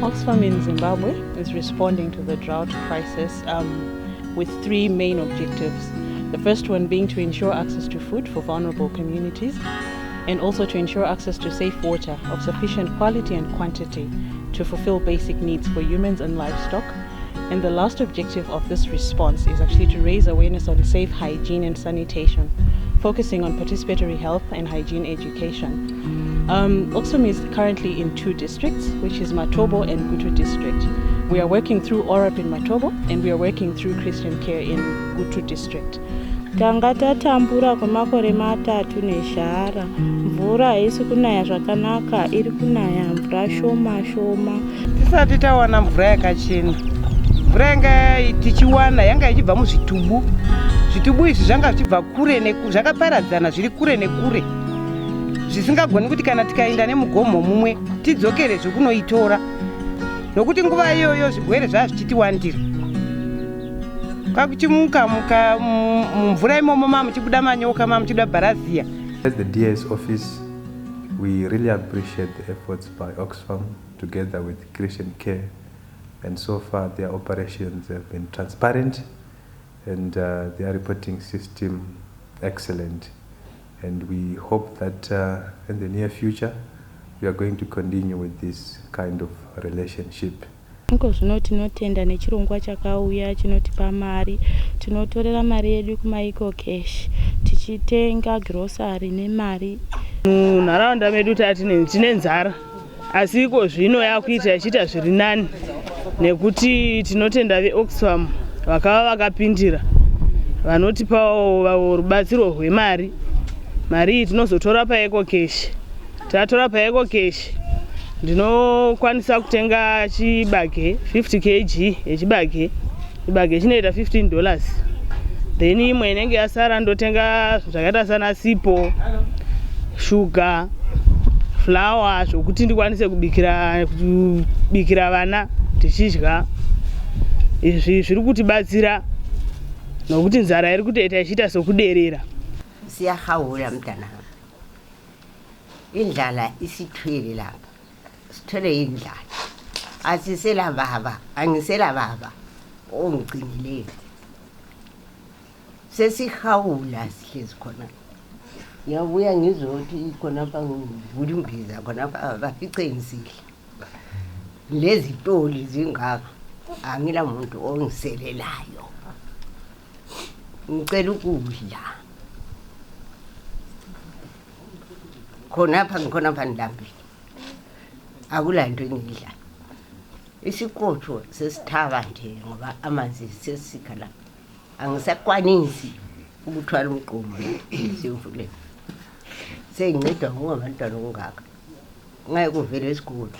Oxfam in Zimbabwe is responding to the drought crisis with three main objectives. The first one being to ensure access to food for vulnerable communities, and also to ensure access to safe water of sufficient quality and quantity to fulfill basic needs for humans and livestock. And the last objective of this response is actually to raise awareness on safe hygiene and sanitation, focusing on participatory health and hygiene education. Oxfam is currently in 2 districts, which is Matobo and Gutu district. We are working through ORAP in Matobo, and we are working through Christian Care in Gutu district. Tanga tatambura kwemakore 3 nezhara. Mvura haisi kunaya zvakanaka, iri kunaya mvura shoma shoma. Tisati tawana mvura yakachena. Mvura yanga tichiwana yanga ichibva muzvitubu. Zvitubu izvi zvanga zvichibva kure nekure, zvakaparadzana zviri kure nekure. Zvisingagoni kuti kana tikaenda nemugomo mumwe tidzokere zvekunoitora. Nokuti nguva iyoyo zvirwere zvazvichitiwandira. Kwakuchimuka mvura imomo mamuchibuda manyoka mamuchibuda bharazia. As the DS office, we really appreciate the efforts by Oxfam together with Christian Care, and so far their operations have been transparent and their reporting system excellent, and we hope that in the near future we are going to continue with this kind of relationship. Zvino tinotenda nechirongwa chakauya chinotipa mari, tinotorera mari yedu kumaiko cash, tichitenga grocery nemari. Munharaunda medu tine nzara, asi iko zvino yakuita ichita zviri nani nekuti tinotenda veOxfam vakava vakapindira vanotipawo rubatsiro rwemari. Mari iyi tinozotora paeko cash. Tatora paeko cash ndinokwanisa kutenga chibage 50 kg yechibage. Chibage chinoita $15. Then imwe inenge yasara ndotenga zvakaita sana sipo, sugar, flour zvokuti ndikwanise kubikira vana tichidya. Izvi zviri kutibatsira nokuti nzara iri kutoita ichiita sokuderera. Siyahaula mntana. Indlala isithwele lapha. Sithwele indlala. Asisela baba, angisela baba ongcinileyo. Sesihawula sihlezi khona. Yabuya ngizothi khona pha ngivula khona pha bafice insihla. Lezi toli zingaka angila muntu ongiselelayo. Ngicela ukudla. Khona pha ndambile. Akula nto engidla. Isikotho sesithaba nje ngoba amanzi sesikha la. Angisakwanisi ukuthwala umqomo simfule. Sengincedwa ngabantwana ongaka. Ngaye kuvela esikole.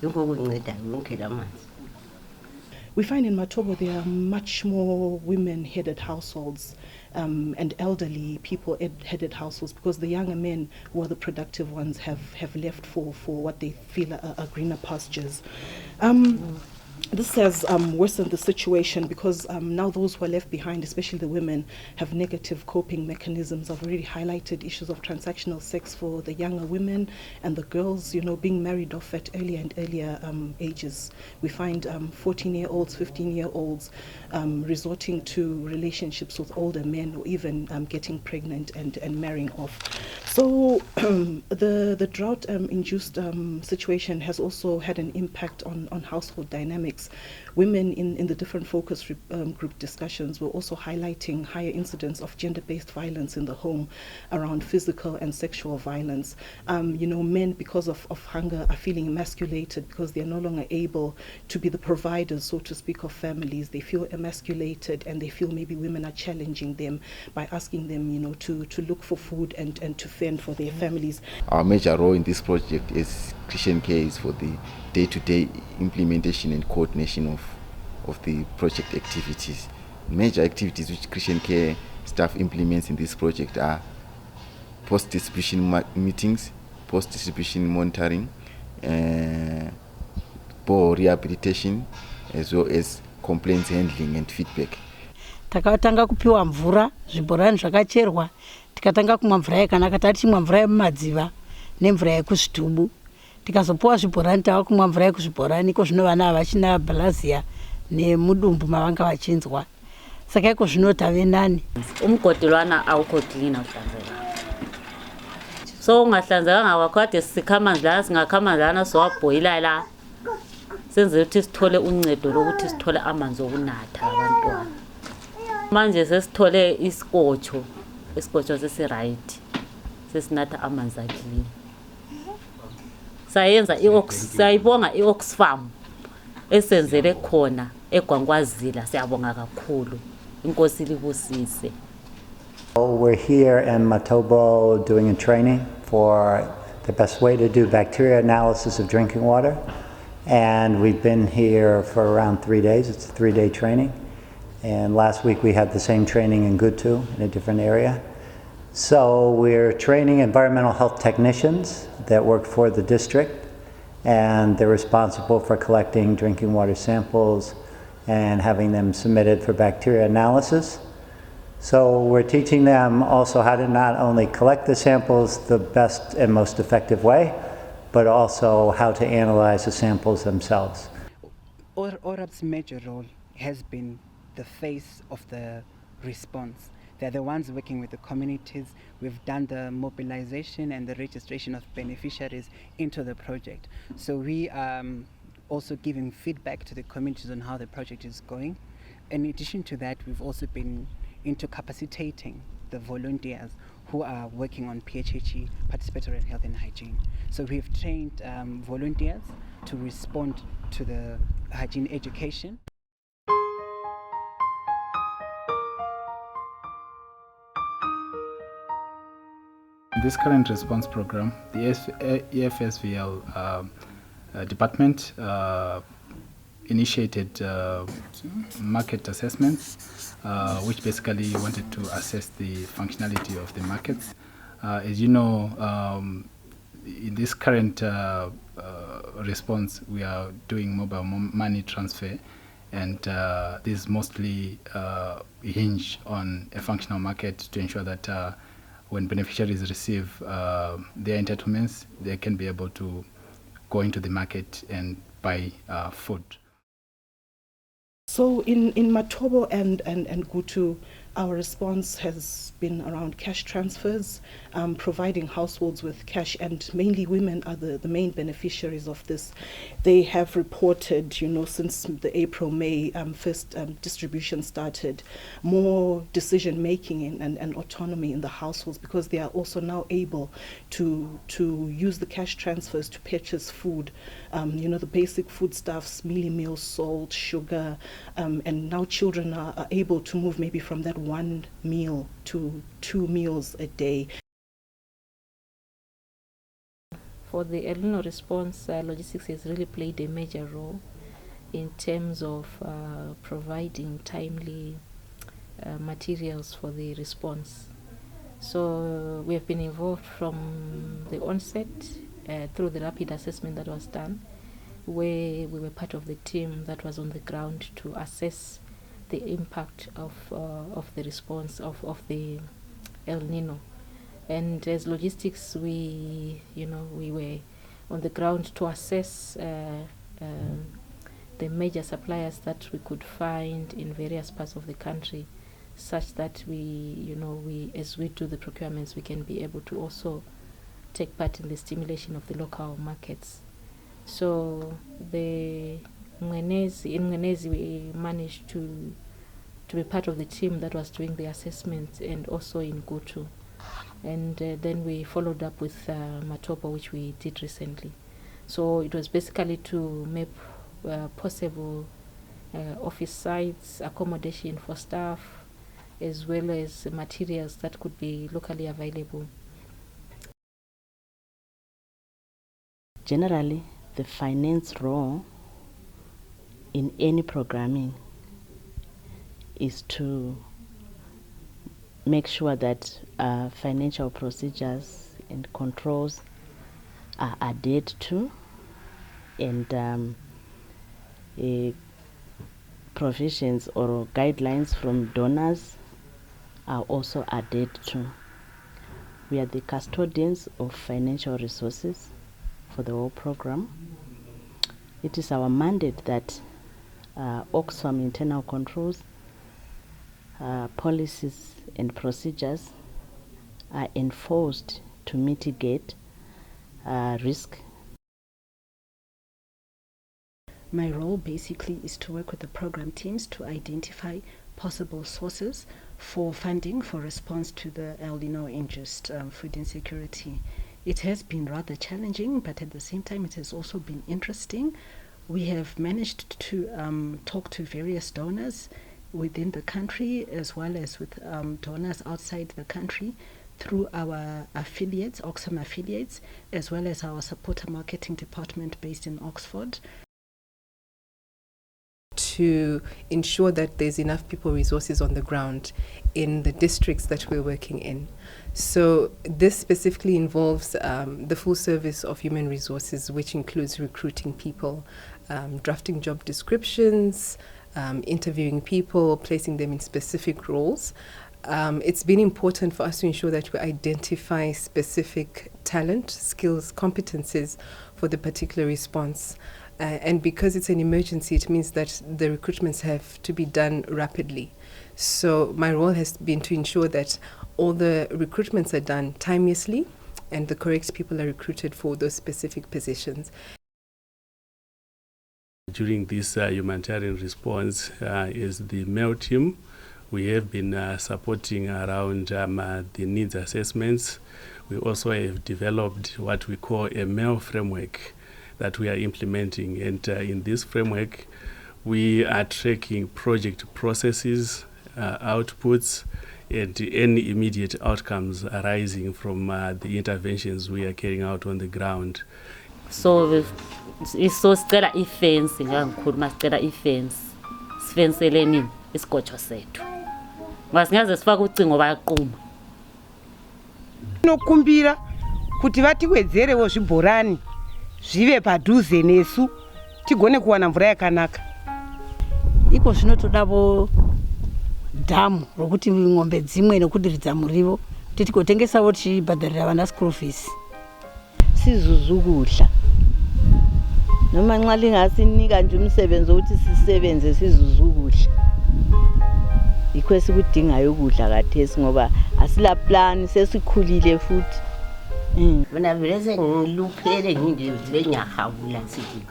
Lokho kunceda ngikhela amanzi. We find in Matobo there are much more women-headed households and elderly people-headed households, because the younger men who are the productive ones have left for what they feel are greener pastures. This has worsened the situation because now those who are left behind, especially the women, have negative coping mechanisms. I've already highlighted issues of transactional sex for the younger women and the girls, being married off at earlier and earlier ages. We find 14-year-olds, 15-year-olds resorting to relationships with older men, or even getting pregnant and marrying off. So the drought-induced situation has also had an impact on household dynamics. Women in the different focus group discussions were also highlighting higher incidence of gender-based violence in the home around physical and sexual violence. Men, because of hunger, are feeling emasculated because they are no longer able to be the providers, so to speak, of families. They feel emasculated, and they feel maybe women are challenging them by asking them, to look for food and to fend for their families. Our major role in this project is Christian Care is for the day-to-day implementation and coordination of the project activities. Major activities which Christian Care staff implements in this project are post-distribution meetings, post-distribution monitoring, poor rehabilitation, as well as complaints handling and feedback. Takatanga kupiwa mvura, zvibhorani zvakacherwa, tikatanga kumwa mvura yakanaka, tati chimwa mvura yemumadziva nemvura yekuzvitubu. tikazopuwa zvibhorani tava kumwa mvura yekuzvibhorani iko zvino vana havachina bhalazia nemudumbu mavanga vachinzwa saka iko zvino tave nani. Umgodi lwana awukho clean awuhlanzekanga, so ungahlanzekanga wakhade sisikha amanzi lana singakha amanzi lana siwabhoyila la senzele ukuthi sithole uncedo lokuthi sithole amanzi okunatha abantwana. Manje sesithole isikotho sesiright sesinatha amanzi aclean. Sayenza sayibonga i-Oxfam esenzele khona eGwangwazila, siyabonga kakhulu, inkosi libusise. We're here in Matobo doing a training for the best way to do bacteria analysis of drinking water, and we've been here for around 3 days. It's a 3-day training, and last week we had the same training in Gutu in a different area. So we're training environmental health technicians that work for the district, and they're responsible for collecting drinking water samples and having them submitted for bacteria analysis. So we're teaching them also how to not only collect the samples the best and most effective way, but also how to analyze the samples themselves. ORAP's major role has been the face of the response. They're the ones working with the communities. We've done the mobilization and the registration of beneficiaries into the project. So we are also giving feedback to the communities on how the project is going. In addition to that, we've also been into capacitating the volunteers who are working on PHHE, participatory health and hygiene. So we've trained volunteers to respond to the hygiene education. In this current response program, the EFSVL department initiated market assessments, which basically wanted to assess the functionality of the markets. As you know, in this current response, we are doing mobile money transfer, and this mostly hinge on a functional market to ensure that when beneficiaries receive their entitlements, they can be able to go into the market and buy food. So in Matobo and Gutu, our response has been around cash transfers, providing households with cash, and mainly women are the main beneficiaries of this. They have reported, since the April-May first distribution started, more decision-making and autonomy in the households, because they are also now able to use the cash transfers to purchase food, the basic foodstuffs, mealie meals, salt, sugar, and now children are able to move maybe from that one meal to 2 meals a day. For the El Nino response, logistics has really played a major role in terms of providing timely materials for the response. So we have been involved from the onset through the rapid assessment that was done, where we were part of the team that was on the ground to assess the impact of the response of the El Nino. And as logistics, we were on the ground to assess the major suppliers that we could find in various parts of the country, such that we as we do the procurements, we can be able to also take part in the stimulation of the local markets. So in Mwenezi we managed to be part of the team that was doing the assessment, and also in Gutu. And then we followed up with Matobo, which we did recently. So it was basically to map possible office sites, accommodation for staff, as well as materials that could be locally available. Generally, the finance role in any programming is to make sure that financial procedures and controls are adhered to, and provisions or guidelines from donors are also adhered to. We are the custodians of financial resources for the whole program. It is our mandate that Oxfam internal controls, policies and procedures are enforced to mitigate risk. My role basically is to work with the program teams to identify possible sources for funding for response to the El Nino-induced food insecurity. It has been rather challenging, but at the same time it has also been interesting. We have managed to talk to various donors within the country as well as with donors outside the country through our affiliates, Oxfam affiliates, as well as our supporter marketing department based in Oxford, to ensure that there's enough people resources on the ground in the districts that we're working in. So this specifically involves the full service of human resources, which includes recruiting people, drafting job descriptions, interviewing people, placing them in specific roles. It's been important for us to ensure that we identify specific talent, skills, competencies for the particular response. And because it's an emergency, it means that the recruitments have to be done rapidly. So my role has been to ensure that all the recruitments are done timeously and the correct people are recruited for those specific positions. During this humanitarian response is the male team. We have been supporting around the needs assessments. We also have developed what we call a male framework that we are implementing, and in this framework we are tracking project processes, outputs, and any immediate outcomes arising from the interventions we are carrying out on the ground. So sicela ifence ngangikhuluma sicela ifence sifensele nini isigojo sethu ngasingaze sifake ucingo bayaquma nokumbira kuti vatiwedzerewo zvibhorani zvive padhuze nesu tigone kuwana mvura yakanaka. Iko zvinotodavo dhamu rokuti ng'ombe dzimwe nekudiridza murivo titikotengesawo tichibhadharira vana school fees. Sizuzukudla noma nxa lingasinika nje umsebenzi ukuthi sisebenze sizuzukudla. Yikho esikudingayo ukudla kathesi ngoba asila plan sesikhulile futhi. Mina vele sengiluphele nje lenyahawula sithi.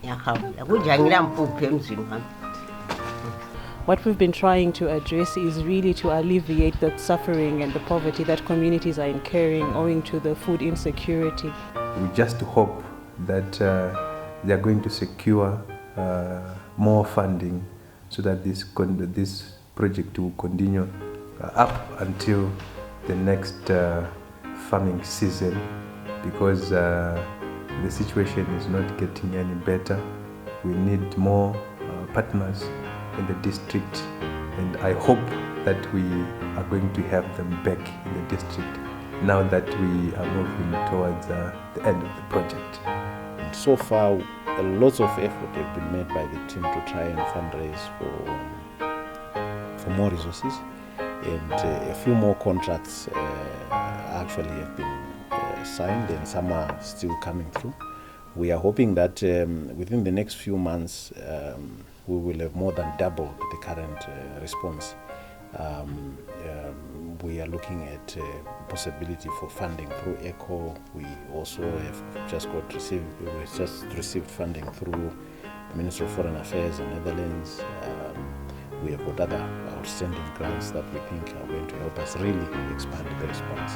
Nyahawula kujangila mpuphe emzini wami. What we've been trying to address is really to alleviate the suffering and the poverty that communities are incurring owing to the food insecurity. We just hope that they are going to secure more funding so that this project will continue up until the next farming season, because the situation is not getting any better. We need more partners in the district, and I hope that we are going to have them back in the district now that we are moving towards the end of the project. So far, lots of effort have been made by the team to try and fundraise for more resources, and a few more contracts actually have been signed, and some are still coming through. We are hoping that within the next few months we will have more than double the current response. We are looking at possibility for funding through ECHO. We also have just received funding through the Ministry of Foreign Affairs in Netherlands. We have got other outstanding grants that we think are going to help us really expand the response.